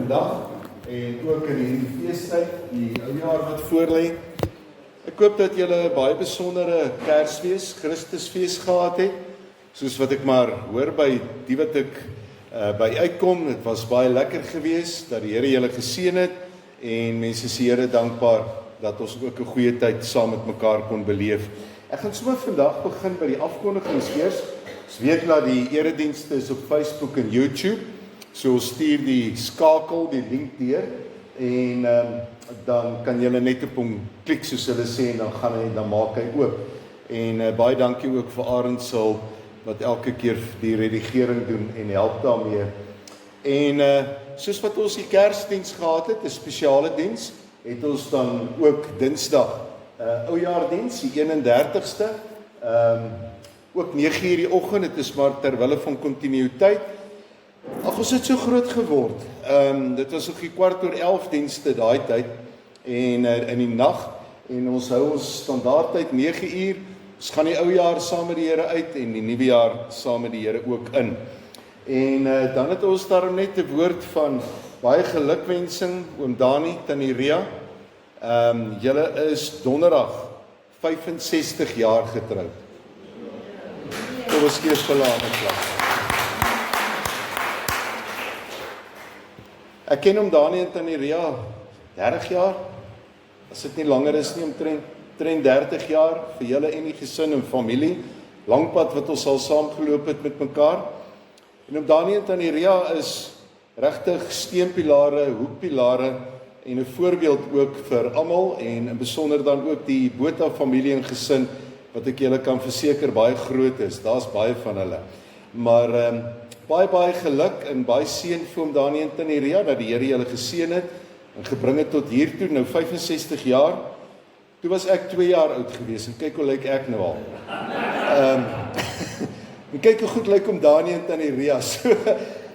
vandag en ook in hierdie feestyd, die ou jaar wat voorlê. Ek hoop dat julle 'n baie besondere Kersfees, Christusfees gehad het, soos wat ek maar hoor by die wat ek by uitkom. Dit was baie lekker geweest, dat die Here julle geseën het en mense is die Here dankbaar dat ons ook 'n goeie tyd saam met mekaar kon beleef. Ek gaan sommer vandag begin by die afkondigings eers. Ons weet dat die eredienste is op Facebook en YouTube. So ons stuur die skakel, die link deur en dan kan julle net op hom klik soos hulle sê en dan maak hy oop. En baie dankie ook vir Arendsel wat elke keer die redigering doen en help daarmee. En soos wat ons die Kersdiens gehad het, 'n spesiale diens, het ons dan ook Dinsdag oujaardiens, die 31ste, ook 9:00 die oggend. Dit is maar ter wille van kontinuïteit. Ag, ons het so groot geword. Dit was ook die 11:15 dienste daai tyd en in die nag, en ons hou ons standaardtyd 9:00. Ons gaan die ou jaar saam met die Here uit en die nuwe jaar saam met die Here ook in. En dan het ons daarom net 'n woord van baie gelukwensing, oom Dani, tannie Ria. Julle is donderdag 65 jaar getroud. Dit was keer verlaat klas. Ek ken hom Dani en tannie Ria 30 jaar. As dit nie langer is nie, omtrent 30 jaar vir julle en die gesin en familie. Lang pad wat ons al saamgeloop het met mekaar. En om Dani en tannie Ria is regtig steunpilare, hoekpilare en 'n voorbeeld ook vir almal en in besonder dan ook die Botha familie en gesin wat ek julle kan verseker baie groot is. Daar's baie van hulle. Maar baie geluk en baie seën vir hom Dani en tannie Ria dat die Here julle geseën het en gebring het tot hier toe, nou 65 jaar. Toe was ek 2 jaar oud gewees en kyk hoe lyk ek nou al. En kyk hoe goed lyk om Dani en tannie Ria. So,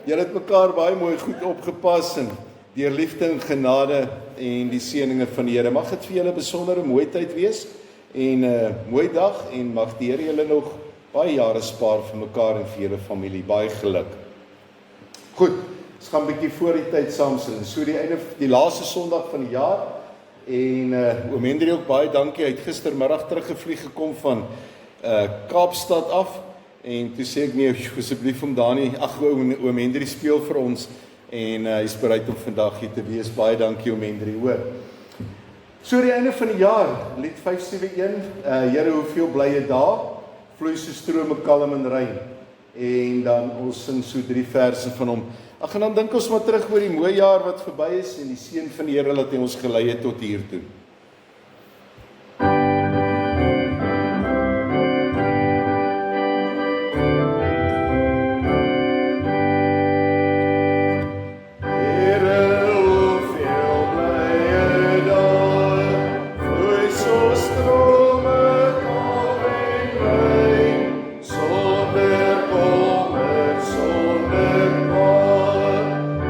julle het mekaar baie mooi goed opgepas en deur liefde en genade en die seëninge van die Here. Mag dit vir julle 'n besondere mooi tyd wees en mooi dag en mag die Here julle nog baie jare spaar vir mekaar en vir julle familie. Baie geluk. Goed, ons gaan 'n bietjie voor die tyd saam sing. So die laaste Sondag van die jaar. En oom Hendrie ook baie dankie. Hy het gistermiddag teruggevlieg gekom van Kaapstad af. En toe sê ek nee, asseblief om Dani, oom Hendrie speel vir ons. En hy is bereid om vandag hier te wees. Baie dankie oom Hendrie, hoor. So die einde van die jaar, lied 571, Here hoeveel blye dae, vloei so strome kalm en rein. En dan ons sing so 3 verse van hom. En dan dink ons maar terug oor die mooi jaar wat verby is en die seën van die Here wat hy ons gelei het tot hier toe.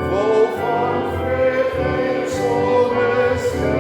Vol van vreugde en zonneschijn.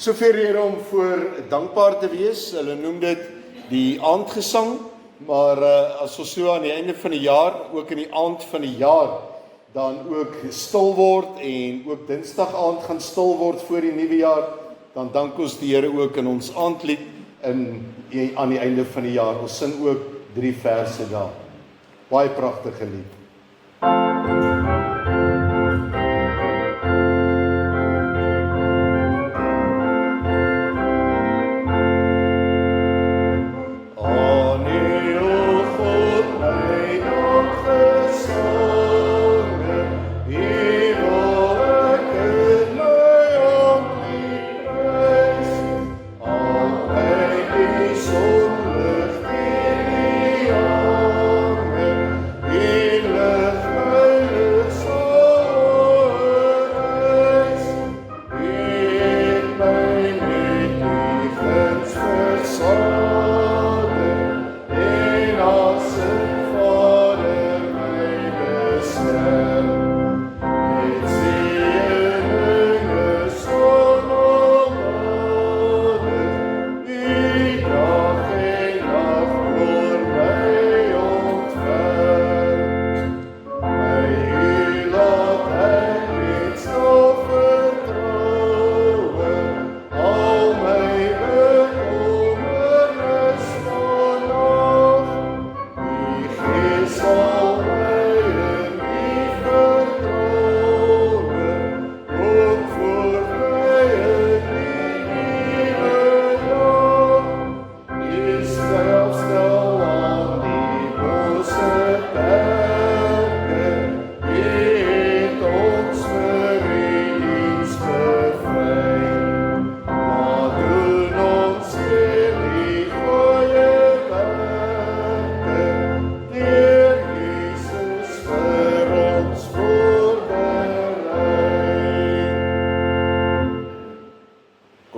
Soveel rede om voor dankbaar te wees. Hulle noem dit die aandgesang, maar as ons so aan die einde van die jaar, ook in die aand van die jaar, dan ook stil word en ook Dinsdag aand gaan stil word voor die nuwe jaar, dan dank ons die Here ook in ons aandlied aan die einde van die jaar. Ons sing ook 3 verse daar. Baie pragtige lied.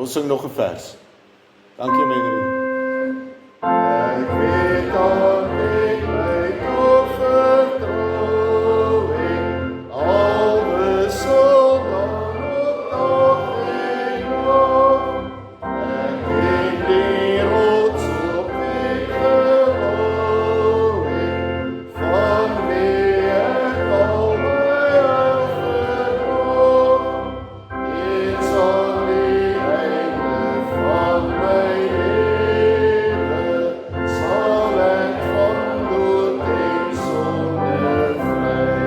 Ons sing nog 'n vers. Dankie Henry. Ek weet aan wie my nog vertrou het, alwe sal dan op dag en nacht. Ek weet die rots op wie ek gebou het, van wie ek al my hart verdraag. Dit sal die einde van my lewe, sal ek van dood en sonde vry.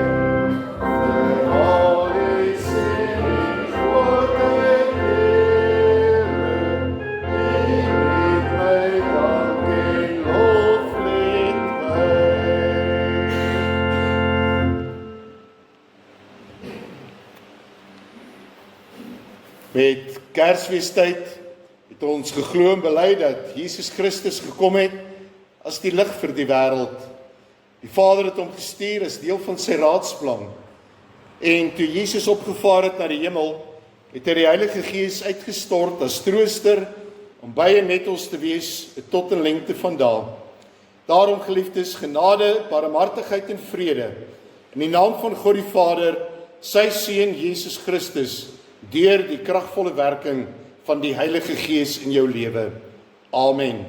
Vir al die sin en grootheid Here, en met my dank en loflied wy. Met Kersfeestyd het ons geglo en bely dat Jesus Christus gekom het as die lig vir die wêreld. Die Vader het hom gestuur as deel van sy raadsplan. En toe Jesus opgevaar het na die hemel, het hy die Heilige Gees uitgestort as trooster om by en met ons te wees tot in lengte van dae. Daarom, geliefdes, genade, barmhartigheid en vrede in die naam van God die Vader, sy Seun Jesus Christus, deur die kragvolle werking van die Heilige Gees in jou lewe. Amen.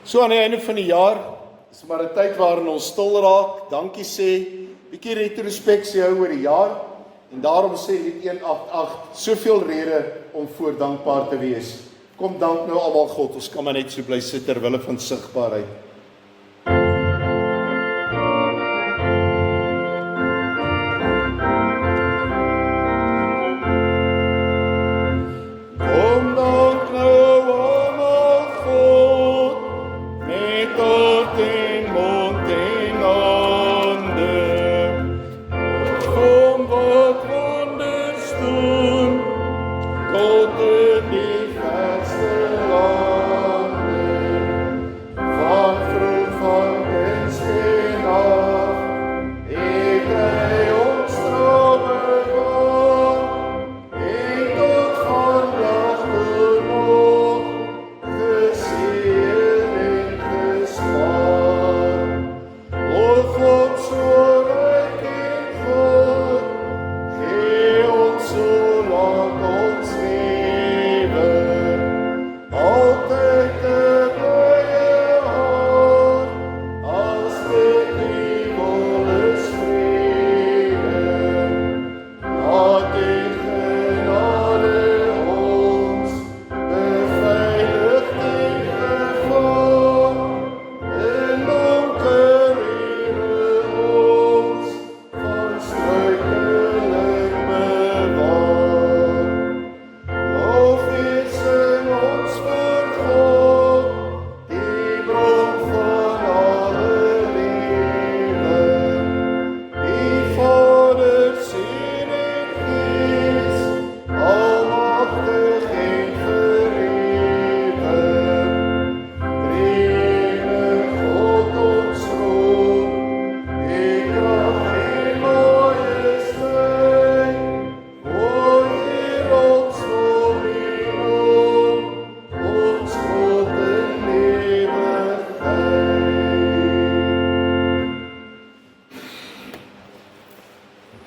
So aan die einde van die jaar, is maar 'n tyd waarin ons stil raak, dankie sê, bietjie retrospeksie hou oor die jaar, en daarom sê lied 188, soveel rede om voor dankbaar te wees. Kom dank nou almal God, ons kan maar net so bly sit ter wille van sigbaarheid. Van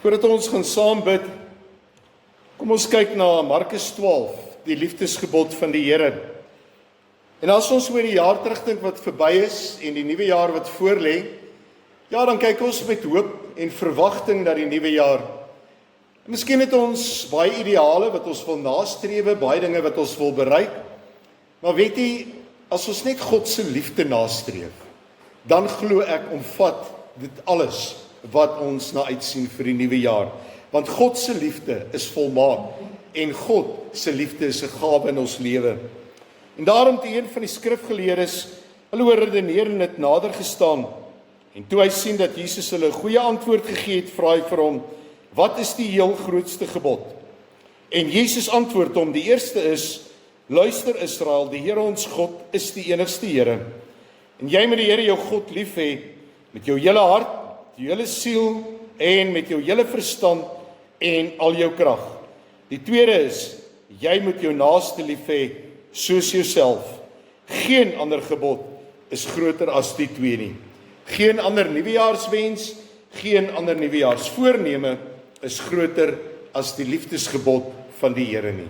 Voordat ons gaan saam bid, kom ons kyk na Markus 12, die liefdesgebod van die Here. En as ons oor die jaar terugdink wat verby is en die nuwe jaar wat voorlê, ja, dan kyk ons met hoop en verwagting na die nuwe jaar. En miskien het ons baie ideale wat ons wil nastrewe, baie dinge wat ons wil bereik. Maar weet jy, as ons net God se liefde nastreef, dan glo ek omvat dit alles wat ons na uitsien vir die nuwe jaar. Want God se liefde is volmaak en God se liefde is 'n gawe in ons lewe. En daarom het een van die skrifgeleerdes hulle oor redeneer en dit nader gestaan. En toe hy sien dat Jesus hulle 'n goeie antwoord gegee het, vra hy vir hom: "Wat is die heel grootste gebod?" En Jesus antwoord hom: "Die eerste is: Luister Israel, die Here ons God is die enigste Here. En jy moet die Here jou God lief hê met jou hele hart, jou hele siel en met jou hele verstand en al jou krag. Die tweede is: jy moet jou naaste lief hê soos jouself. Geen ander gebod is groter as die twee nie. Geen ander nuwejaarswens, geen ander nuwejaarsvoorneme is groter as die liefdesgebod van die Here nie."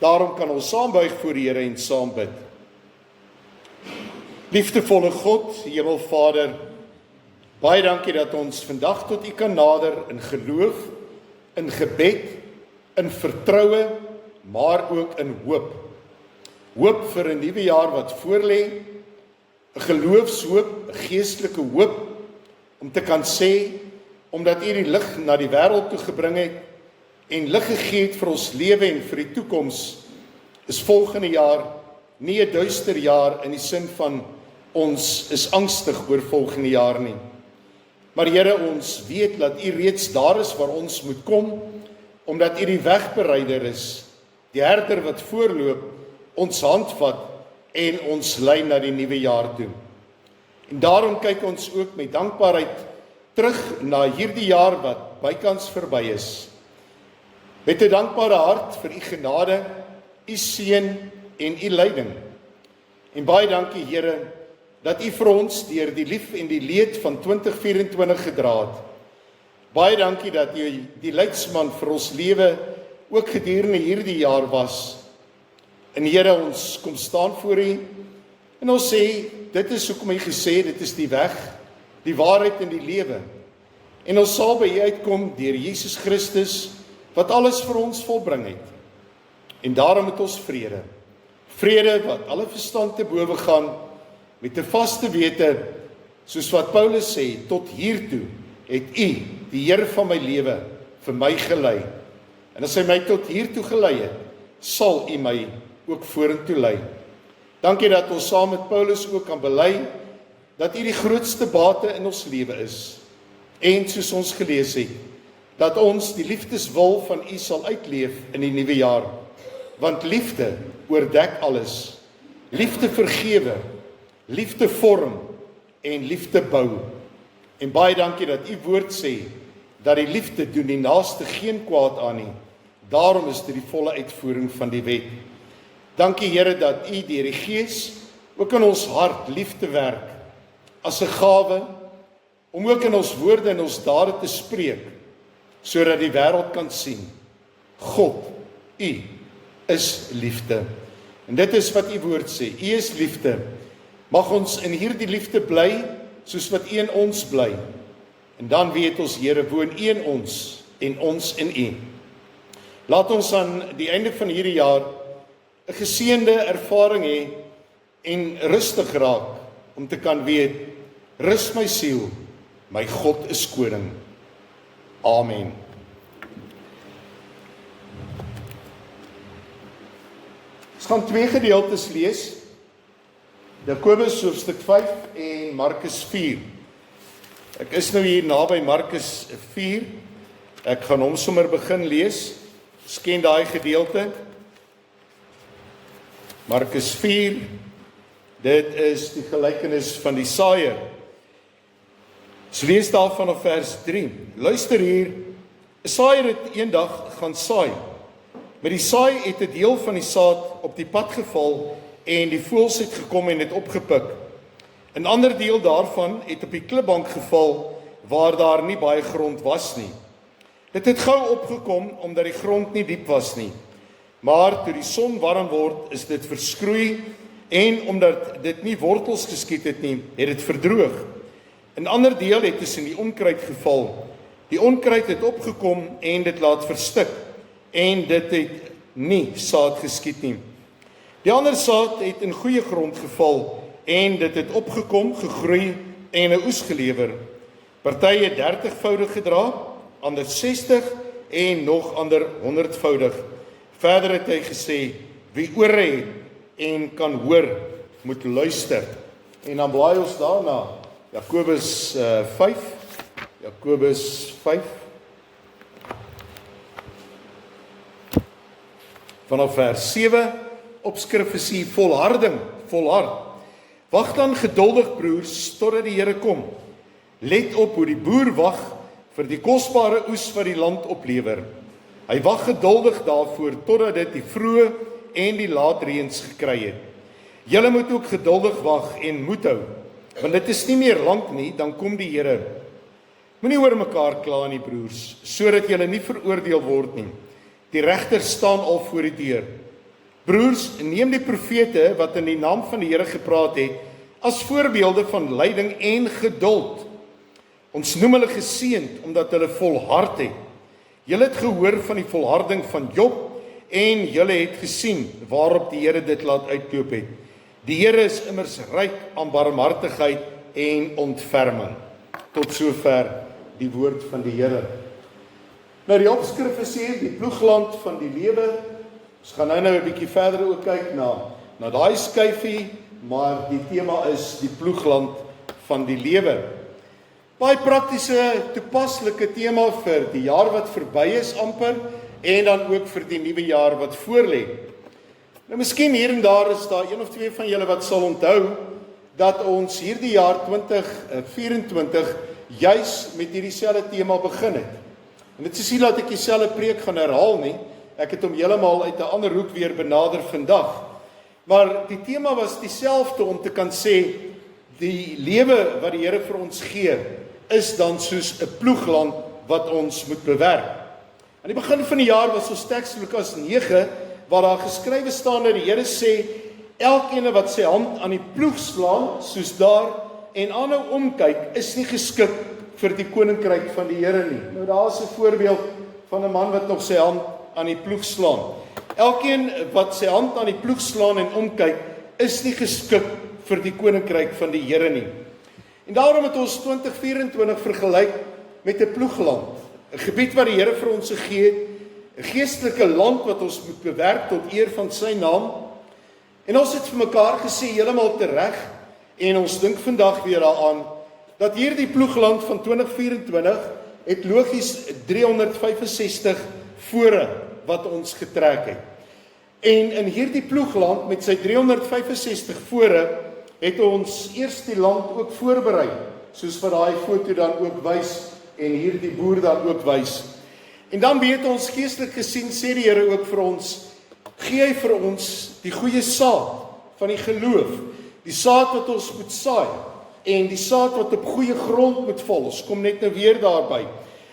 Daarom kan ons saam buig voor die Here en saam bid. Liefdevolle God, Hemelvader, baie dankie dat ons vandag tot U kan nader in geloof, in gebed, in vertroue, maar ook in hoop. Hoop vir 'n nuwe jaar wat voorlê, 'n geloofshoop, 'n geestelike hoop, om te kan sê, omdat U die lig na die wêreld toe gebring het, en lig gegee het vir ons lewe en vir die toekoms, is volgende jaar nie 'n duister jaar in die sin van ons is angstig oor volgende jaar nie. Maar Here, ons weet dat U reeds daar is waar ons moet kom, omdat U die wegbereider is, die herder wat voorloop, ons handvat en ons lei na die nuwe jaar toe. En daarom kyk ons ook met dankbaarheid terug na hierdie jaar wat bykans verby is. Met 'n dankbare hart vir U genade, U seën en U leiding. En baie dankie, Here, dat U vir ons deur die lief en die leed van 2024 gedra het. Baie dankie dat U die leidsman vir ons lewe ook gedurende hierdie jaar was. En Here, ons kom staan voor U en ons sê, dit is hoekom U gesê, dit is die weg, die waarheid en die lewe. En ons sal by U uitkom deur Jesus Christus, wat alles vir ons volbring het. En daarom het ons vrede. Vrede wat alle verstand te bowe gaan, met 'n vaste wete, soos wat Paulus sê, tot hiertoe het U, die Here van my lewe, vir my gelei. En as hy my tot hiertoe gelei het, sal U my ook vorentoe lei. Dankie dat ons saam met Paulus ook kan bely, dat U die grootste bate in ons lewe is. En soos ons gelees het, dat ons die liefdeswil van U sal uitleef in die nuwe jaar. Want liefde oordek alles. Liefde vergewe, liefde vorm en liefde bou. En baie dankie dat U woord sê, dat die liefde doen die naaste geen kwaad aan nie. Daarom is dit die volle uitvoering van die wet. Dankie Here dat U deur die Gees ook in ons hart liefde werk, as 'n gawe, om ook in ons woorde en ons dade te spreek, sodat die wêreld kan sien, God, U is liefde. En dit is wat U woord sê, U is liefde. Mag ons in hierdie liefde bly, soos wat U in ons bly. En dan weet ons, Here, woon U in ons en ons in U. Laat ons aan die einde van hierdie jaar 'n geseënde ervaring hê en rustig raak, om te kan weet, rus my siel, my God is koning. Amen. Ons gaan twee gedeeltes lees. Jakobus hoofstuk 5 en Markus 4. Ek is nou hier naby Markus 4. Ek gaan hom sommer begin lees. Ons ken daai gedeelte. Markus 4. Dit is die gelykenis van die saaiër. Ons lees daarvan op vers 3. Luister hier. 'n Saaiër het eendag gaan saai. Met die saai het 'n deel van die saad op die pad geval en die voëls het gekom en dit opgepik. 'n Ander deel daarvan het op die klipbank geval waar daar nie baie grond was nie. Dit het gou opgekom omdat die grond nie diep was nie. Maar toe die son warm word, is dit verskroei en omdat dit nie wortels geskiet het nie, het dit verdroog. 'n ander deel het tussen die onkruid geval. Die onkruid het opgekom en dit laat verstik en dit het nie saad geskiet nie. Die ander saad het in goeie grond geval en dit het opgekom, gegroei en 'n oes gelewer. Party het 30voudig gedra, ander 60 en nog ander 100voudig. Verder het hy gesê, wie ore het en kan hoor, moet luister. En dan blaai ons daarna, Jakobus 5, Jakobus 5, vanaf vers 7, opskrif is hier volharding, volhard. Wag dan geduldig broers, totdat die Here kom. Let op hoe die boer wag vir die kosbare oes wat die land oplewer. Hy wag geduldig daarvoor, totdat dit die vroeë en die laatreëns gekry het. Julle moet ook geduldig wag en moed hou, want dit is nie meer lank nie, dan kom die Here. Moenie oor mekaar kla nie, broers, sodat julle nie veroordeel word nie. Die regter staan al voor die deur. Broers, neem die profete wat in die naam van die Here gepraat het, as voorbeelde van lyding en geduld. Ons noem hulle geseënd, omdat hulle volhard het. Julle het gehoor van die volharding van Job, en julle het gesien waarop die Here dit laat uitloop het. Die Here is immers ryk aan barmhartigheid en ontferming. Tot sover die woord van die Here. Nou die opskrif is hier, die ploegland van die lewe. Ons gaan nou 'n bietjie verder ook kyk na daai skyfie, maar die tema is die ploegland van die lewe. Baie praktiese, toepaslike tema vir die jaar wat verby is amper, en dan ook vir die nuwe jaar wat voorlê. Nou miskien hier en daar is daar een of twee van julle wat sal onthou dat ons hierdie jaar 2024 juis met hierdie selfde tema begin het. En dit is nie dat ek dieselfde preek gaan herhaal nie. Ek het hom heeltemal uit 'n ander hoek weer benader vandag. Maar die tema was dieselfde om te kan sê die lewe wat die Here vir ons gee is dan soos 'n ploegland wat ons moet bewerk. Aan die begin van die jaar was ons teks Lukas 9 waar daar geskrywe staan dat die Here sê elkeen wat sy hand aan die ploeg slaan soos daar en aanhou omkyk is nie geskik vir die koninkryk van die Here nie. Nou daar is 'n voorbeeld van 'n man wat nog sy hand aan die ploeg slaan. Elkeen wat sy hand aan die ploeg slaan en omkyk is nie geskik vir die koninkryk van die Here nie. En daarom het ons 2024 vergelyk met 'n ploegland, 'n gebied wat die Here vir ons gegee het, 'n geestelike land wat ons moet bewerk tot eer van sy naam. En ons het vir mekaar gesê heeltemal tereg en ons dink vandag weer daaraan dat hierdie ploegland van 2024 het logies 365 vore wat ons getrek het. En in hierdie ploegland met sy 365 vore het ons eers die land ook voorberei, soos wat daai foto dan ook wys en hierdie boer dan ook wys. En dan weet ons geestelik gesien sê die Here ook vir ons, gee hy vir ons die goeie saad van die geloof, die saad wat ons moet saai en die saad wat op goeie grond moet val. Ons kom net nou weer daarby.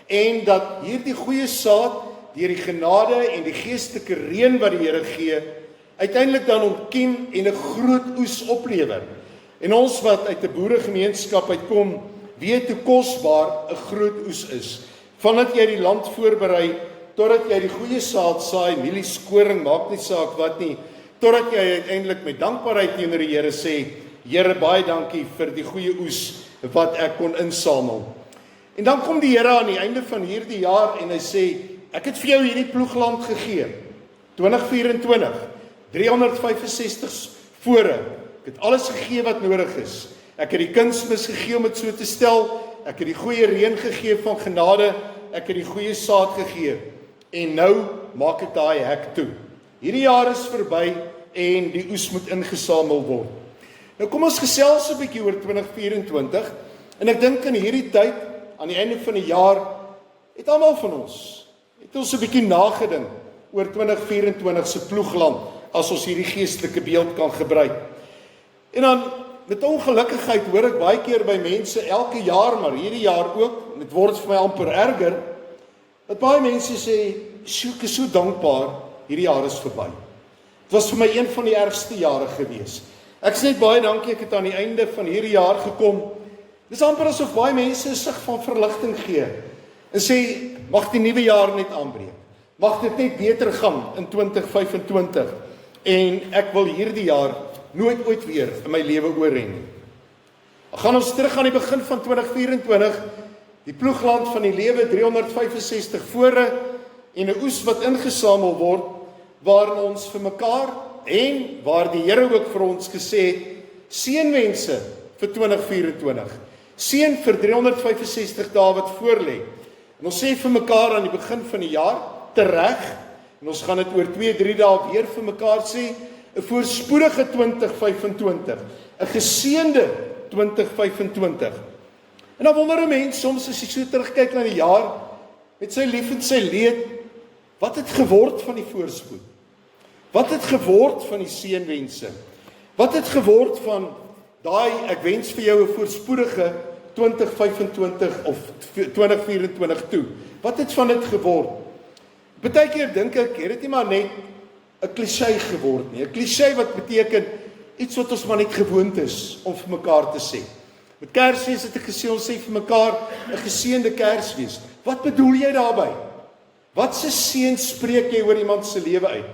En dat hierdie goeie saad deur die genade en die geestelike reën wat die Here gee, uiteindelik dan ontkiem en 'n groot oes oplewer. En ons wat uit 'n boeregemeenskap uitkom, weet hoe kosbaar 'n groot oes is. Vandat jy die land voorberei, totdat jy die goeie saad saai, mielieskoring, maak nie saak wat nie, totdat jy uiteindelik met dankbaarheid teenoor die Here sê, Here, baie dankie vir die goeie oes wat ek kon insamel. En dan kom die Here aan die einde van hierdie jaar en hy sê, ek het vir jou hierdie ploegland gegee, 2024, 365 vore, ek het alles gegee wat nodig is. Ek het die kunsmis gegee om dit so te stel, ek het die goeie reën gegee van genade, ek het die goeie saad gegee, en nou maak ek daai hek toe. Hierdie jaar is verby en die oes moet ingesamel word. Nou kom ons gesels 'n bietjie oor 2024, en ek dink in hierdie tyd, aan die einde van die jaar, het almal van ons, het ons 'n bietjie nagedink oor 2024 se ploegland, as ons hierdie geestelike beeld kan gebruik. En dan, met ongelukkigheid hoor ek baie keer by mense elke jaar, maar hierdie jaar ook, en dit word vir my amper erger, Dat baie mense sê, ek is so dankbaar, hierdie jaar is verby. Dit was vir my een van die ergste jare gewees. Ek sê net baie dankie, ek het aan die einde van hierdie jaar gekom. Dis amper asof baie mense 'n sig van verligting gee en sê, mag die nuwe jaar net aanbreek. Mag dit net beter gaan in 2025 en ek wil hierdie jaar nooit ooit weer in my lewe oorren nie. Gaan ons terug aan die begin van 2024, die ploegland van die lewe 365 vore en 'n oes wat ingesamel word, waarin ons vir mekaar en waar die Here ook vir ons gesê het, seënwense vir 2024. Seën vir 365 dae wat voorlê. En ons sê vir mekaar aan die begin van die jaar, tereg, en ons gaan dit oor 2-3 dae weer vir mekaar sê, 'n voorspoedige 2025, 'n geseënde 2025. En dan wonder 'n mens soms as jy so terugkyk na die jaar, met sy lief en sy leed, wat het geword van die voorspoed? Wat het geword van die seënwense? Wat het geword van daai, ek wens vir jou 'n voorspoedige 2025 of 2024 toe? Wat het van dit geword? Partykeer dink ek, het dit nie maar net 'n klise geword nie. 'n Klise wat beteken iets wat ons maar net gewoond is om vir mekaar te sê. Met Kersfees het ek gesê, ons sê vir mekaar 'n geseënde Kersfees. Wat bedoel jy daarmee? Wat se seën spreek jy oor iemand se lewe uit?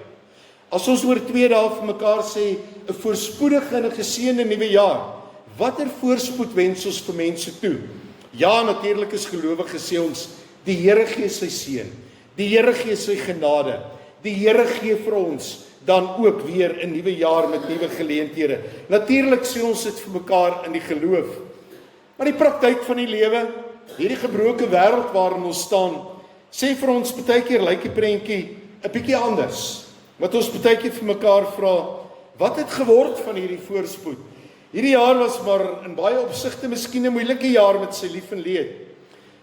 As ons oor 2 dae vir mekaar sê 'n voorspoedige en 'n geseënde nuwe jaar, watter voorspoed wens ons vir mense toe? Ja, natuurlik is gelowiges sê ons, die Here gee sy seën. Die Here gee sy genade. Die Here gee vir ons dan ook weer 'n nuwe jaar met nuwe geleenthede. Natuurlik sê ons dit vir mekaar in die geloof. Maar die praktyk van die lewe, hierdie gebroke wêreld waarin ons staan, sê vir ons baie keer lyk die prentjie 'n bietjie anders. Wat ons baie keer vir mekaar vra, wat het geword van hierdie voorspoed? Hierdie jaar was maar in baie opsigte miskien 'n moeilike jaar met sy lief en leed.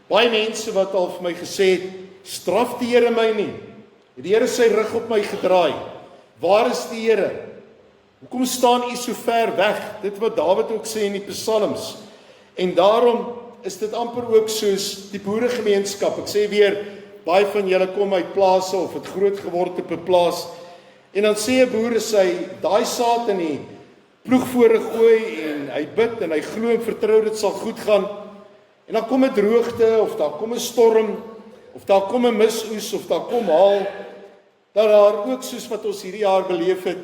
Baie mense wat al vir my gesê het, straf die Here my nie. Het die Here sy rug op my gedraai? Waar is die Here? Hoekom staan u so ver weg? Dit wat Dawid ook sê in die Psalms. En daarom is dit amper ook soos die boeregemeenskap. Ek sê weer, baie van julle kom uit plase of het groot geword op 'n plaas. En dan sê 'n boer as hy daai saad in die ploegvore gooi en hy bid en hy glo en vertrou dit sal goed gaan. En dan kom 'n droogte of daar kom 'n storm of daar kom 'n misoes of daar kom haal. Dat daar ook soos wat ons hierdie jaar beleef het,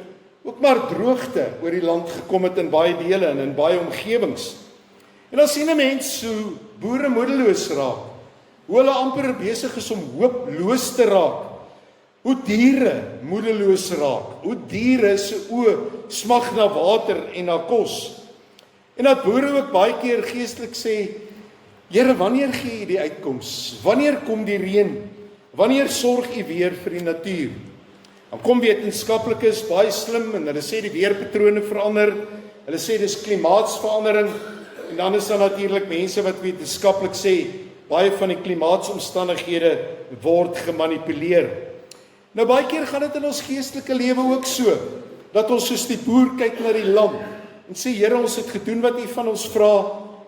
ook maar droogte oor die land gekom het in baie dele en in baie omgewings. En dan sien 'n mens hoe boere moedeloos raak. Hoe hulle amper besig is om hooploos te raak. Hoe diere moedeloos raak. Hoe diere se oë smag na water en na kos. En dat boere ook baie keer geestelik sê, Here, wanneer gee U die uitkoms? Wanneer kom die reën? Wanneer sorg U weer vir die natuur? Dan kom wetenskaplikes baie slim en hulle sê die weerpatrone verander. Hulle sê dis klimaatsverandering. En dan is daar natuurlik mense wat wetenskaplik sê baie van die klimaatsomstandighede word gemanipuleer. Nou baie keer gaan dit in ons geestelike lewe ook so, dat ons soos die boer kyk na die land en sê, Here, ons het gedoen wat U van ons vra,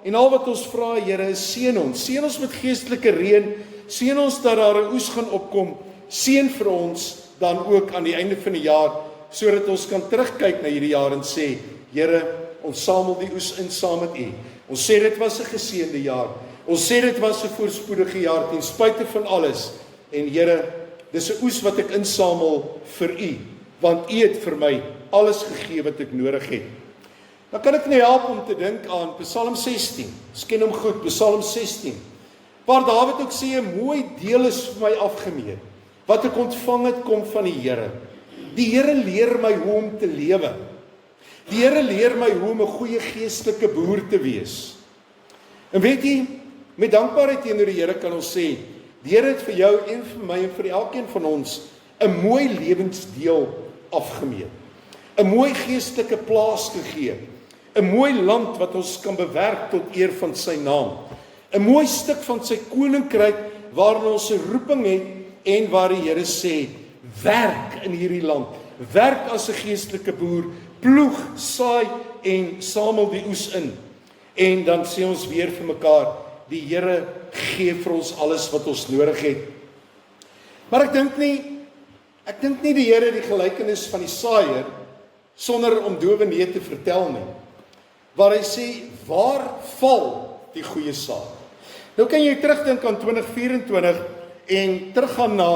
en al wat ons vra, Here, is seën ons met geestelike reën, seën ons dat daar 'n oes gaan opkom, seën vir ons dan ook aan die einde van die jaar, sodat ons kan terugkyk na hierdie jaar en sê, Here, ons samel die oes in saam met U. Ons sê dit was 'n geseënde jaar. Ons sê dit was 'n voorspoedige jaar ten spyte van alles. En Here, dis 'n oes wat ek insamel vir U, want U het vir my alles gegee wat ek nodig het. Dan kan ek nie help om te dink aan Psalm 16. Ons ken hom goed, Psalm 16. Waar Dawid ook sê 'n mooi deel is vir my afgemeet. Wat ek ontvang het kom van die Here. Die Here leer my hoe om te lewe. Die Here leer my hoe om 'n goeie geestelike boer te wees. En weet jy, met dankbaarheid teenoor die Here kan ons sê, die Here het vir jou en vir my en vir elkeen van ons 'n mooi lewensdeel afgemeet. 'n Mooi geestelike plaas gegee. 'n Mooi land wat ons kan bewerk tot eer van sy naam. 'n Mooi stuk van sy koninkryk waarin ons 'n roeping het en waar die Here sê, werk in hierdie land. Werk as 'n geestelike boer, ploeg, saai en samel die oes in. En dan sê ons weer vir mekaar, die Here gee vir ons alles wat ons nodig het. Maar ek dink nie die Here die gelykenis van die saaiër sonder om dowe nee te vertel nie. Waar hy sê, waar val die goeie saad? Nou kan jy terugdink aan 2024 en teruggaan na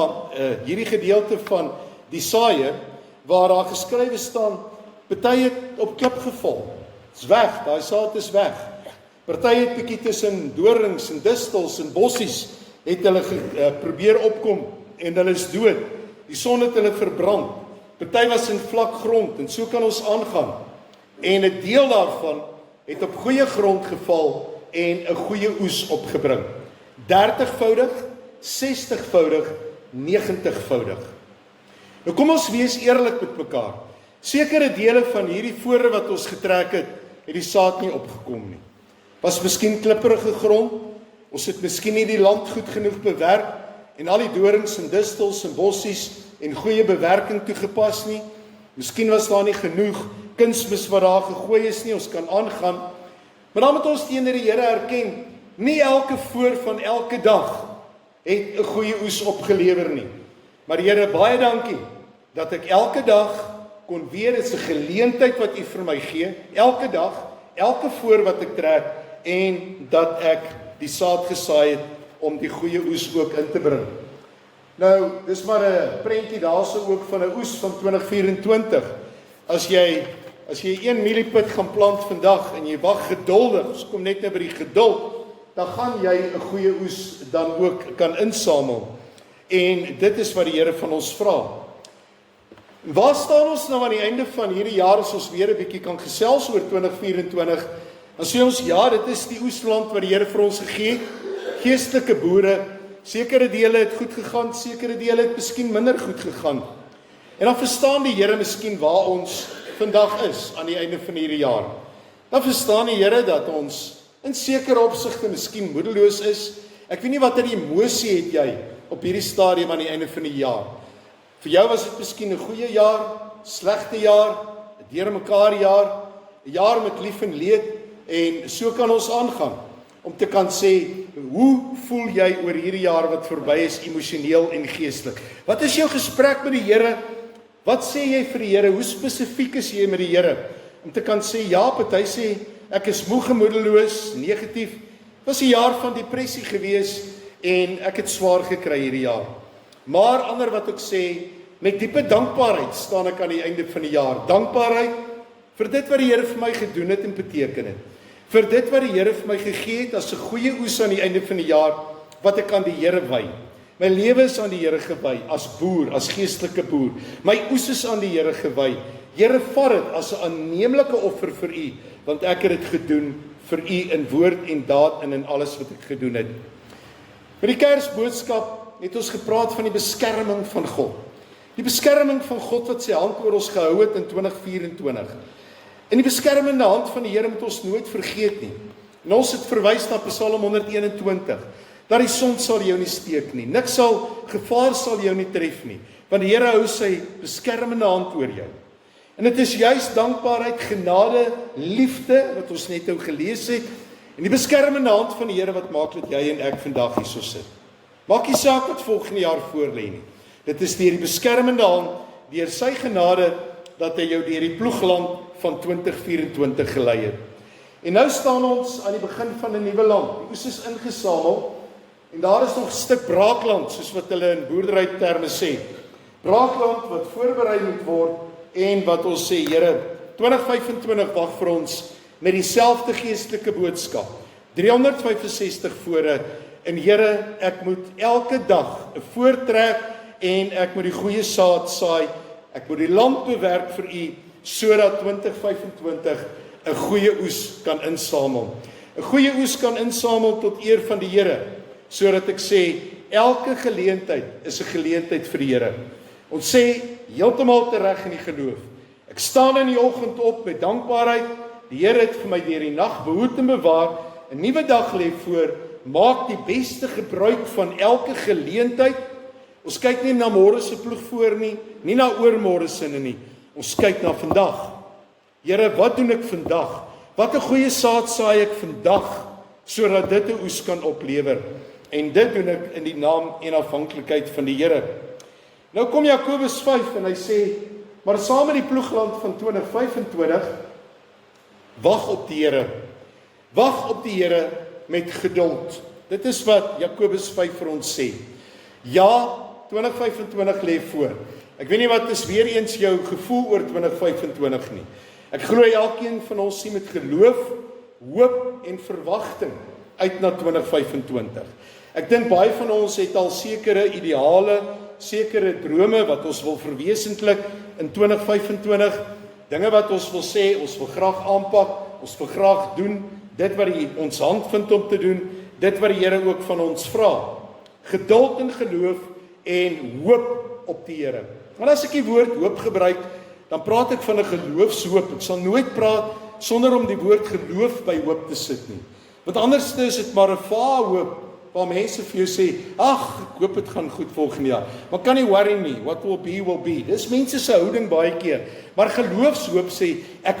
hierdie gedeelte van die saaiër, waar daar geskrywe staan, party het op klip geval. Dit is weg, daai saad is weg. Party het bietjie tussen dorings en distels en bossies het hulle probeer opkom en hulle is dood. Die son het hulle verbrand. Party was in vlak grond en so kan ons aangaan. En 'n deel daarvan het op goeie grond geval en 'n goeie oes opgebring. 30voudig, 60voudig, 90voudig. Nou kom ons wees eerlik met mekaar. Sekere dele van hierdie voore wat ons getrek het die saad nie opgekom nie. Was miskien klipperige grond, ons het miskien nie die land goed genoeg bewerk en al die dorings en distels en bossies en goeie bewerking toegepas nie. Miskien was daar nie genoeg kunsmis wat daar gegooi is nie, ons kan aangaan. Maar dan moet ons teenoor die Here erken, nie elke voor van elke dag het 'n goeie oes opgelewer nie. Maar die Here, baie dankie dat ek elke dag kon weer, dit is 'n geleentheid wat U vir my gee, elke dag, elke voor wat ek trek, en dat ek die saad gesaai het om die goeie oes ook in te bring. Nou, dis maar 'n prentjie daarso ook van 'n oes van 2024. As jy 1 mieliepit gaan plant vandag en jy wag geduldig, ons kom net nou by die geduld, dan gaan jy 'n goeie oes dan ook kan insamel. En dit is wat die Here van ons vra. Waar staan ons nou aan die einde van hierdie jaar as ons weer 'n bietjie kan gesels oor 2024? Dan sê ons, ja, dit is die oesland wat die Here vir ons gegee het. Geestelike boere, sekere dele het goed gegaan, sekere dele het miskien minder goed gegaan. En dan verstaan die Here miskien waar ons vandag is aan die einde van hierdie jaar. Dan verstaan die Here dat ons in sekere opsigte miskien moedeloos is. Ek weet nie watter emosie het jy op hierdie stadium aan die einde van die jaar. Vir jou was dit miskien 'n goeie jaar, slegte jaar, 'n deurmekaar jaar, 'n jaar met lief en leed, en so kan ons aangaan om te kan sê, hoe voel jy oor hierdie jaar wat verby is, emosioneel en geestelik? Wat is jou gesprek met die Here? Wat sê jy vir die Here? Hoe spesifiek is jy met die Here? Om te kan sê, ja, party sê, ek is moeg en moedeloos, negatief. Het was 'n jaar van depressie gewees en ek het swaar gekry hierdie jaar. Maar ander wat ek sê, met diepe dankbaarheid staan ek aan die einde van die jaar. Dankbaarheid vir dit wat die Here vir my gedoen het en beteken het. Vir dit wat die Here vir my gegee het as 'n goeie oes aan die einde van die jaar, wat ek aan die Here wy. My lewe is aan die Here gewy, as boer, as geestelike boer. My oes is aan die Here gewy. Here, vat dit as 'n aanneemlike offer vir U, want ek het dit gedoen vir U in woord en daad en in alles wat ek gedoen het. Met die Kersboodskap het ons gepraat van die beskerming van God. Die beskerming van God wat sy hand oor ons gehou het in 2024. En die beskermende hand van die Here moet ons nooit vergeet nie. En ons het verwys na Psalm 121. Dat die son sal jou nie steek nie. Gevaar sal jou nie tref nie. Want die Here hou sy beskermende hand oor jou. En dit is juis dankbaarheid, genade, liefde, wat ons net nou gelees het. En die beskermende hand van die Here wat maak dat jy en ek vandag hierso sit. Maak nie saak wat volgende jaar voor lê nie. Dit is deur die beskermende hand, deur sy genade, dat hy jou deur die ploegland van 2024 gelei het. En nou staan ons aan die begin van 'n nuwe land. Die oes is ingesamel en daar is nog 'n stuk braakland, soos wat hulle in boerderyterme sê. Braakland wat voorberei moet word en wat ons sê, Here, 2025 wag vir ons met dieselfde geestelike boodskap. 365 vore en Here, ek moet elke dag 'n voortrek en ek moet die goeie saad saai. Ek moet die land bewerk vir U sodat 2025 'n goeie oes kan insamel. 'n Goeie oes kan insamel tot eer van die Here, sodat ek sê elke geleentheid is 'n geleentheid vir die Here. Ons sê heeltemal tereg in die geloof. Ek staan in die oggend op met dankbaarheid. Die Here het vir my deur die nag behoed en bewaar. 'n Nuwe dag lê voor. Maak die beste gebruik van elke geleentheid. Ons kyk nie na môre se ploeg voor nie na oormôre se nie. Ons kyk na vandag. Here, wat doen ek vandag? Wat 'n goeie saad saai ek vandag sodat dit 'n oes kan oplewer? En dit doen ek in die naam en afhanklikheid van die Here. Nou kom Jakobus 5 en hy sê, maar saam met die ploegland van 2025, wag op die Here. Wag op die Here met geduld. Dit is wat Jakobus 5 vir ons sê. Ja, 2025 lê voor. Ek weet nie wat is weer eens jou gevoel oor 2025 nie. Ek glo elkeen van ons sien met geloof, hoop en verwagting uit na 2025. Ek dink baie van ons het al sekere ideale, sekere drome wat ons wil verwesentlik in 2025, dinge wat ons wil sê, ons wil graag aanpak, ons wil graag doen, dit wat ons hand vind om te doen, dit wat die Here ook van ons vra. Geduld en geloof en hoop op die Here. Maar as ek die woord hoop gebruik, dan praat ek van 'n geloofshoop. Ek sal nooit praat sonder om die woord geloof by hoop te sit nie. Want anders is dit maar 'n vae hoop, waar mense vir jou sê, ag, ek hoop dit gaan goed volgende jaar. Maar kan nie worry nie, what will be, will be. Dis mense se houding baie keer. Maar geloofshoop sê, ek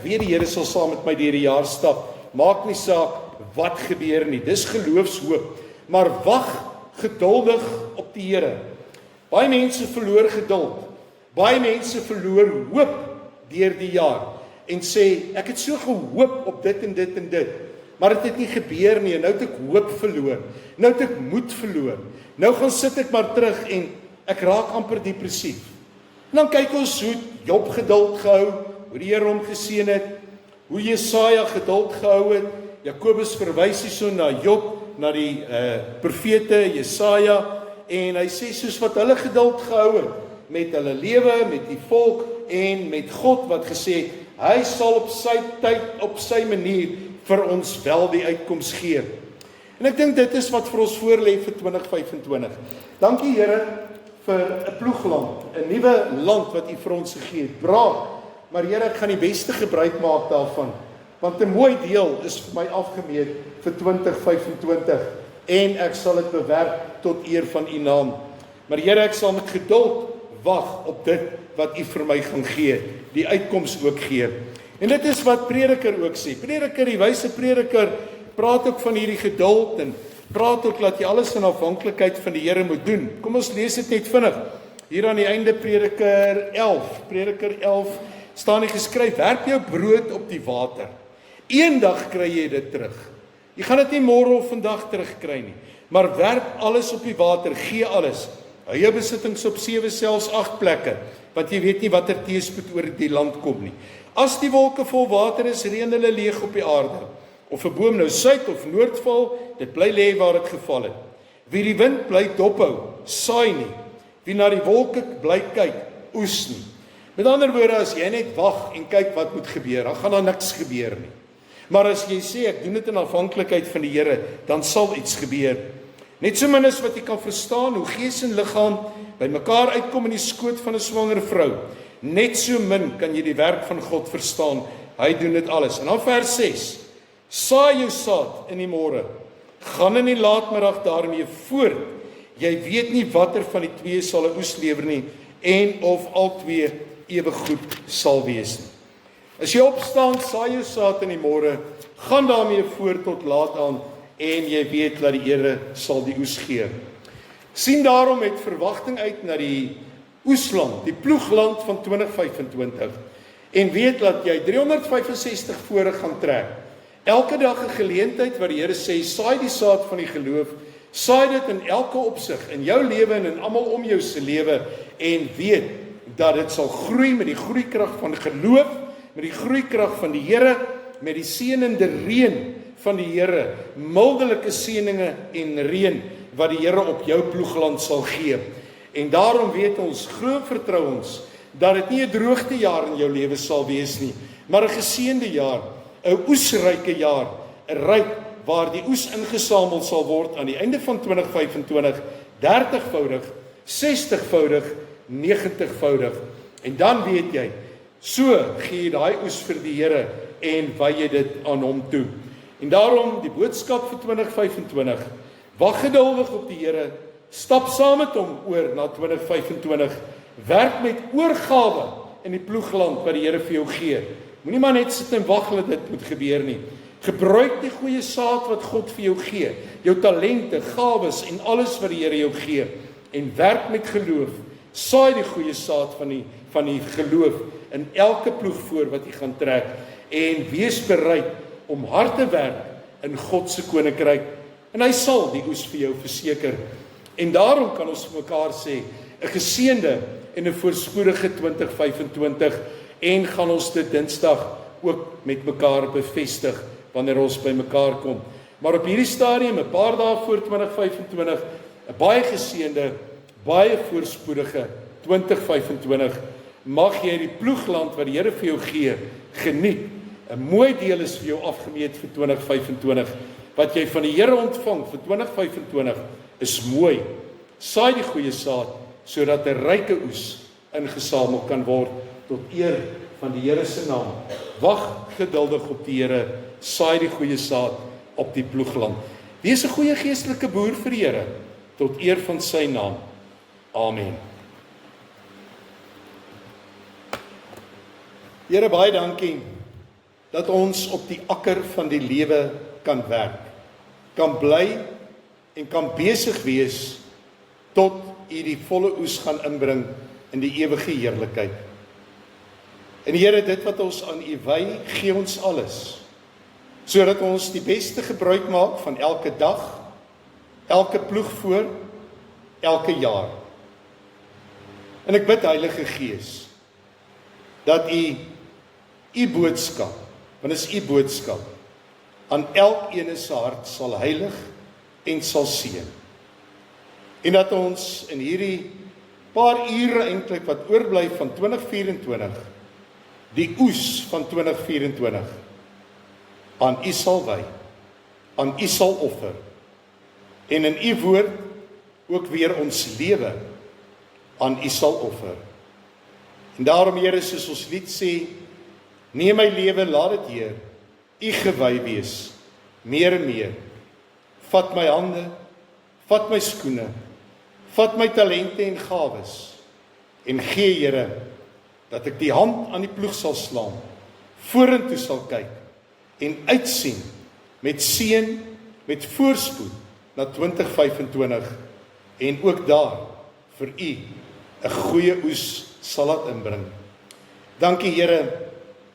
weet die Here sal saam met my deur die jaar stap. Maak nie saak wat gebeur nie. Dis geloofshoop. Maar wag geduldig op die Here. Baie mense verloor geduld. Baie mense verloor hoop deur die jaar. En sê, ek het so gehoop op dit en dit en dit. Maar dit het nie gebeur nie. Nou het ek hoop verloor. Nou het ek moed verloor. Nou gaan sit ek maar terug en ek raak amper depressief. En dan kyk ons hoe Job geduld gehou, hoe die Here hom geseën het, hoe Jesaja geduld gehou het. Jakobus verwys hierso na Job, na die profete Jesaja, en hy sê soos wat hulle geduld gehou het met hulle lewe, met die volk en met God wat gesê het, hy sal op sy tyd, op sy manier vir ons wel die uitkoms gee. En ek dink dit is wat vir ons voorlê vir 2025. Dankie Here vir 'n ploegland, 'n nuwe land wat U vir ons gegee het. Braaf, maar Here, ek gaan die beste gebruik maak daarvan, want 'n mooi deel is vir my afgemeet vir 2025 en ek sal dit bewerk tot eer van U naam. Maar Here, ek sal met geduld wag op dit wat U vir my gaan gee, die uitkoms ook gee. En dit is wat Prediker ook sê. Prediker, die wyse Prediker, praat ook van hierdie geduld en praat ook dat jy alles in afhanklikheid van die Here moet doen. Kom ons lees dit net vinnig. Hier aan die einde Prediker 11 staan hier geskryf, werp jou brood op die water. Eendag kry jy dit terug. Jy gaan dit nie môre of vandag terugkry nie, maar werp alles op die water, gee alles. Hou jou besittings op 7, selfs 8 plekke, want jy weet nie watter teëspoed oor die land kom nie. As die wolke vol water is, reën hulle leeg op die aarde. Of 'n boom nou suid of noord val, dit bly lê waar dit geval het. Wie die wind bly dophou, saai nie. Wie na die wolke bly kyk, oes nie. Met ander woorde, as jy net wag en kyk wat moet gebeur, dan gaan daar niks gebeur nie. Maar as jy sê, ek doen dit in afhanklikheid van die Here, dan sal iets gebeur. Net so min as wat jy kan verstaan hoe gees en liggaam by mekaar uitkom in die skoot van 'n swanger vrou. Net so min kan jy die werk van God verstaan. Hy doen dit alles. En dan vers 6. Saai jou saad in die môre. Gaan in die laatmiddag daarmee voort. Jy weet nie watter van die twee sal 'n oes lewer nie en of al twee ewig goed sal wees nie. As jy opstaan, saai jou saad in die môre, gaan daarmee voort tot laat aan en jy weet dat die Here sal die oes gee. Sien daarom met verwagting uit na die oesland, die ploegland van 2025 en weet dat jy 365 voor gaan trek. Elke dag 'n geleentheid waar die Here sê, saai die saad van die geloof, saai dit in elke opsig, in jou lewe en in almal om jou se lewe en weet dat dit sal groei met die groeikrag van geloof, met die groeikrag van die Here, met die seënende reën van die Here, mildelike seëninge en reën wat die Here op jou ploegland sal gee. En daarom weet ons, glo vertrou ons, dat dit nie 'n droogte jaar in jou lewe sal wees nie, maar 'n geseënde jaar, 'n oesryke jaar, 'n ryk waar die oes ingesamel sal word aan die einde van 2025, 30voudig, 60voudig, 90voudig. En dan weet jy, so gee jy daai oes vir die Here en wy jy dit aan hom toe. En daarom die boodskap vir 2025, wag geduldig op die Here, stap saam met hom oor na 2025, werk met oorgawe in die ploegland wat die Here vir jou gee. Moenie maar net sit en wag dat dit moet gebeur nie. Gebruik die goeie saad wat God vir jou gee, jou talente, gawes en alles wat die Here jou gee. en werk met geloof. Saai die goeie saad van die geloof in elke ploegvoer wat jy gaan trek en wees bereid om hard te werk in God se koninkryk en hy sal die oes vir jou verseker. En daarom kan ons vir mekaar sê 'n geseënde en 'n voorspoedige 2025 en gaan ons dit Dinsdag ook met mekaar bevestig wanneer ons by mekaar kom. Maar op hierdie stadium, 'n paar dae voor 2025, 'n baie geseënde, baie voorspoedige 2025. Mag jy die ploegland wat die Here vir jou gee, geniet. 'n Mooi deel is vir jou afgemeet vir 2025. Wat jy van die Here ontvang vir 2025 is mooi. Saai die goeie saad sodat 'n ryke oes ingesamel kan word tot eer van die Here se naam. Wag geduldig op die Here, saai die goeie saad op die ploegland. Wees 'n goeie geestelike boer vir die Here tot eer van sy naam. Amen. Here, baie dankie dat ons op die akker van die lewe kan werk, kan bly en kan besig wees tot U die volle oes gaan inbring in die ewige heerlikheid. En Here, dit wat ons aan U wy, gee ons alles, sodat ons die beste gebruik maak van elke dag, elke ploegvoer, elke jaar. En ek bid, Heilige Gees, dat U boodskap, want is U boodskap, aan elkeen se hart sal heilig en sal seën. En dat ons in hierdie paar ure eintlik wat oorbly van 2024, die oes van 2024, aan U sal wy, aan U sal offer, en in U woord ook weer ons lewe aan U sal offer. En daarom, Here, soos ons lied sê, neem my lewe, laat dit, Heer, U gewy wees, meer en meer. Vat my hande, vat my skoene, vat my talente en gawes, en gee, Here, dat ek die hand aan die ploeg sal slaan, vorentoe sal kyk, en uitsien, met seën, met voorspoed, na 2025, en ook daar, vir U, 'n goeie oes sal laat inbring. Dankie, Here,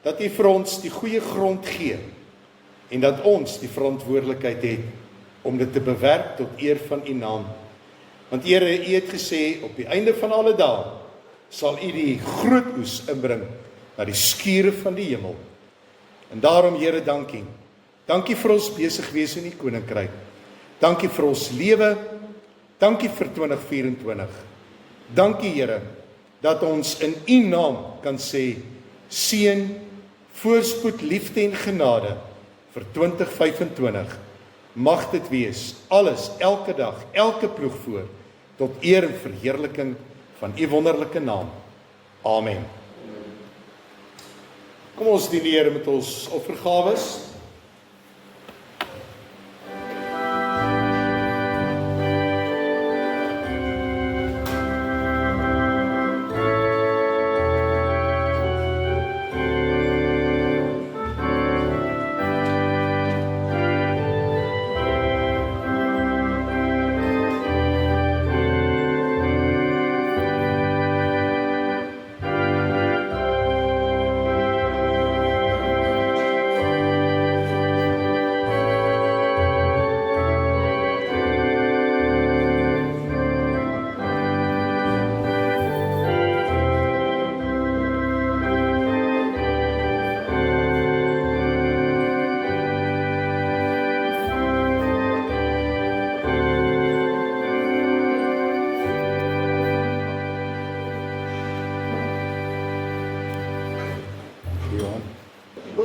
dat U vir ons die goeie grond gee, en dat ons die verantwoordelikheid het, om dit te bewerk tot eer van U naam. Want Here, U het gesê, op die einde van alle dae, sal U die groot oes inbring, na die skure van die hemel. En daarom, Here, dankie. Dankie vir ons besig wees in die koninkryk. Dankie vir ons lewe. Dankie vir 2024. Dankie, Here, dat ons in U naam kan sê, seën, voorspoed, liefde en genade vir 2025. Mag dit wees, alles, elke dag, elke ploegvoer, tot eer en verheerliking van U wonderlike naam. Amen. Kom ons dien die Here met ons offergawes.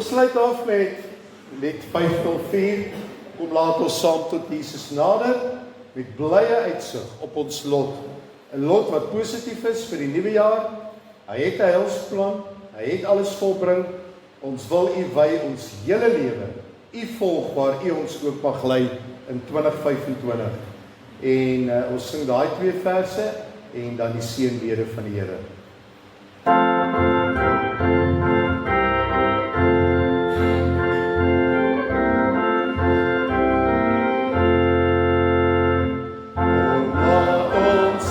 Ons sluit af met lied 504. Kom laat ons saam tot Jesus nader met blye uitsig op ons lot. 'n Lot wat positief is vir die nuwe jaar. Hy het 'n heilsplan, hy het alles volbring. Ons wil U wy ons hele lewe. U volg waar U ons ook mag lei in 2025. En ons sing daai 2 verse en dan die seënbede van die Here. Laat ons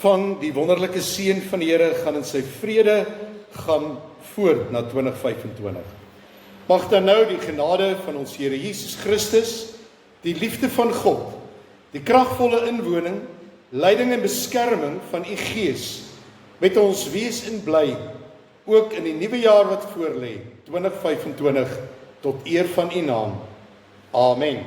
Ontvang die wonderlike seën van die Here, gaan in sy vrede gaan voort na 2025. Mag dan nou die genade van ons Here Jesus Christus, die liefde van God, die kragvolle inwoning, leiding en beskerming van u Gees met ons wees en bly, ook in die nuwe jaar wat voorlê, 2025, tot eer van u naam. Amen.